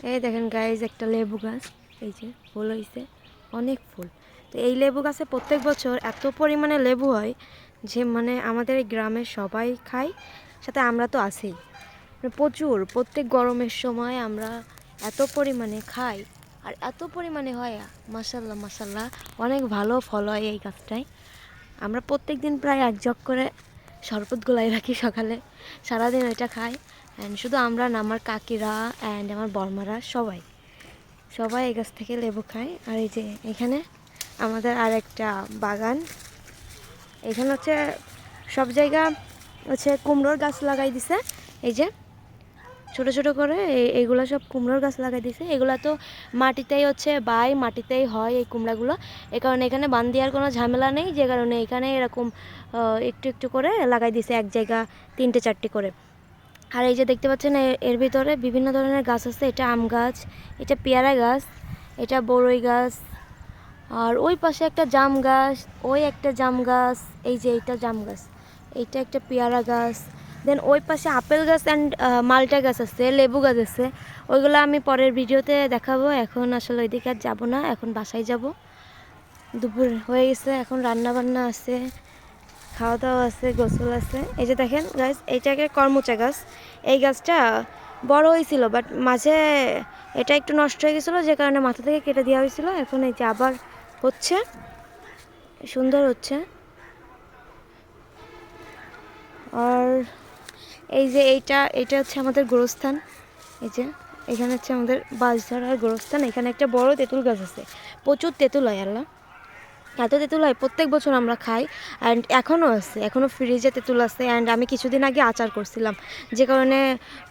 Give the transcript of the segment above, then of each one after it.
এই দেখেন গাইজ একটা লেবু গাছ, এই যে ফুল হয়েছে, অনেক ফুল। তো এই লেবু গাছে প্রত্যেক বছর এত পরিমাণে লেবু হয় যে মানে আমাদের এই গ্রামের সবাই খায়, সাথে আমরা তো আছেই। প্রচুর, প্রত্যেক গরমের সময় আমরা এত পরিমাণে খাই আর এত পরিমাণে হয়, মাশাল্লাহ মাশাল্লাহ, অনেক ভালো ফল হয় এই গাছটায়। আমরা প্রত্যেক দিন প্রায় এক জগ করে শরবত গোলাই রাখি সকালে, সারাদিন ওইটা খাই। অ্যান্ড শুধু আমরা না, আমার কাকিরা অ্যান্ড আমার বর্মারা সবাই সবাই এই গাছ থেকে লেবু খায়। আর এই যে এখানে আমাদের আর একটা বাগান, এখানে হচ্ছে সব জায়গা হচ্ছে কুমড়োর গাছ লাগাই দিছে। এই যে ছোট ছোট করে এইগুলো সব কুমড়োর গাছ লাগাই দিছে। এগুলো তো মাটিতেই হচ্ছে মাটিতেই হয় এই কুমড়াগুলো। এই কারণে এখানে বান দেওয়ার কোনো ঝামেলা নেই, যে কারণে এখানে এরকম একটু একটু করে লাগাই দিছে, এক জায়গা 3টে 4টে করে। আর এই যে দেখতে পাচ্ছেন এর ভিতরে বিভিন্ন ধরনের গাছ আছে। এটা আম গাছ, এটা পেয়ারা গাছ, এটা বড়ই গাছ, আর ওই পাশে একটা জাম গাছ, ওই একটা জাম গাছ, এই যে এইটা জাম গাছ, এইটা একটা পেয়ারা গাছ। দেন ওই পাশে আপেল গাছ অ্যান্ড মালটা গাছ আছে, লেবু গাছ আছে। ওইগুলো আমি পরের ভিডিওতে দেখাবো। এখন আসলে ওইদিকে আর যাবো না, এখন বাসায় যাব। দুপুর হয়ে গেছে, এখন রান্না বান্না আছে, খাওয়া দাওয়া আছে, গোসল আছে। এই যে দেখেন গাছ, এইটাকে করমচা গাছ। এই গাছটা বড় হয়েছিল, বাট মাঝে এটা একটু নষ্ট হয়ে গেছিলো, যে কারণে মাথা থেকে কেটে দেওয়া হয়েছিল। এখন এই যে আবার হচ্ছে, সুন্দর হচ্ছে। আর এই যে এইটা হচ্ছে আমাদের গোরস্থান। এই যে এখানে হচ্ছে আমাদের বাঁশঝাড়ার গোরস্থান। এখানে একটা বড় তেঁতুল গাছ আছে, প্রচুর তেঁতুল হয়। আল্লাহ, এত তেঁতুল হয়, প্রত্যেক বছর আমরা খাই। অ্যান্ড এখনও আছে, এখনও ফ্রিজে তেঁতুল আছে। অ্যান্ড আমি কিছুদিন আগে আচার করছিলাম, যে কারণে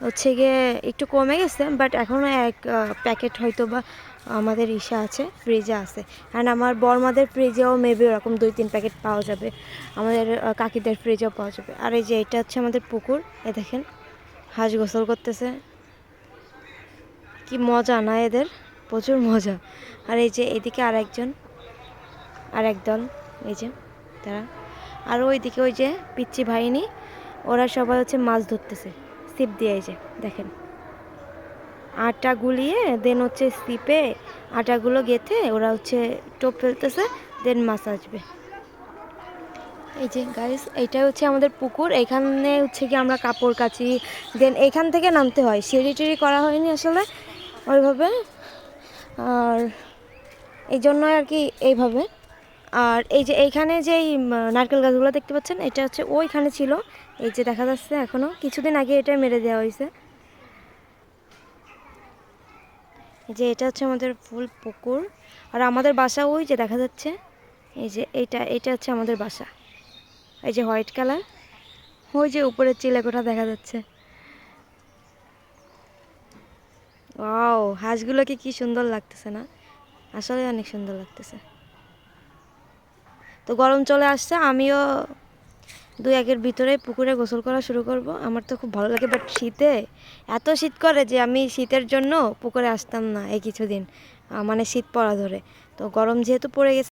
হচ্ছে গিয়ে একটু কমে গেছে, বাট এখনও এক প্যাকেট হয়তো বা আমাদের আছে, ফ্রিজে আছে। অ্যান্ড আমার বর্মাদের ফ্রিজেও মেবি ওরকম 2-3 প্যাকেট পাওয়া যাবে, আমাদের কাকিদের ফ্রিজেও পাওয়া যাবে। আর এই যে এটা হচ্ছে আমাদের পুকুর, এ দেখেন হাঁস গোসল করতেছে, কি মজা না এদের, প্রচুর মজা। আর এই যে এদিকে আর একদল, এই যে তারা। আর ওইদিকে ওই যে পিচ্চি ভাইনি, ওরা সবাই হচ্ছে মাছ ধরতেছে ছিপ দিয়ে। এই যে দেখেন, আটা গুলিয়ে দেন হচ্ছে ছিপে আটাগুলো গেঁথে ওরা হচ্ছে টোপ ফেলতেছে, দেন মাছ আসবে। এই যে গাইস, এইটাই হচ্ছে আমাদের পুকুর। এখানে হচ্ছে কি আমরা কাপড় কাচি, দেন এখান থেকে নামতে হয়, সিঁড়ি টিড়ি করা হয়নি আসলে ওইভাবে, আর এই জন্যই আর কি এইভাবে। আর এই যে এইখানে যে নারকেল গাছগুলো দেখতে পাচ্ছেন, এটা হচ্ছে ওইখানে ছিল, এই যে দেখা যাচ্ছে এখনও, কিছুদিন আগে এটা মেরে দেওয়া হয়েছে। এই যে এটা হচ্ছে আমাদের ফুল পুকুর। আর আমাদের বাসা ওই যে দেখা যাচ্ছে, এই যে এটা হচ্ছে আমাদের বাসা, এই যে হোয়াইট কালার, ওই যে উপরের চিলেকোঠা দেখা যাচ্ছে। ওয়াও, হাঁসগুলোকে কি সুন্দর লাগতেছে না, আসলে অনেক সুন্দর লাগতেছে। তো গরম চলে আসছে, আমিও 2-1-এর ভিতরে পুকুরে গোসল করা শুরু করব। আমার তো খুব ভালো লাগে, বাট শীতে এত শীত করে যে আমি শীতের জন্য পুকুরে আসতাম না এই কিছুদিন, মানে শীত পড়া ধরে। তো গরম যেহেতু পড়ে গেছে,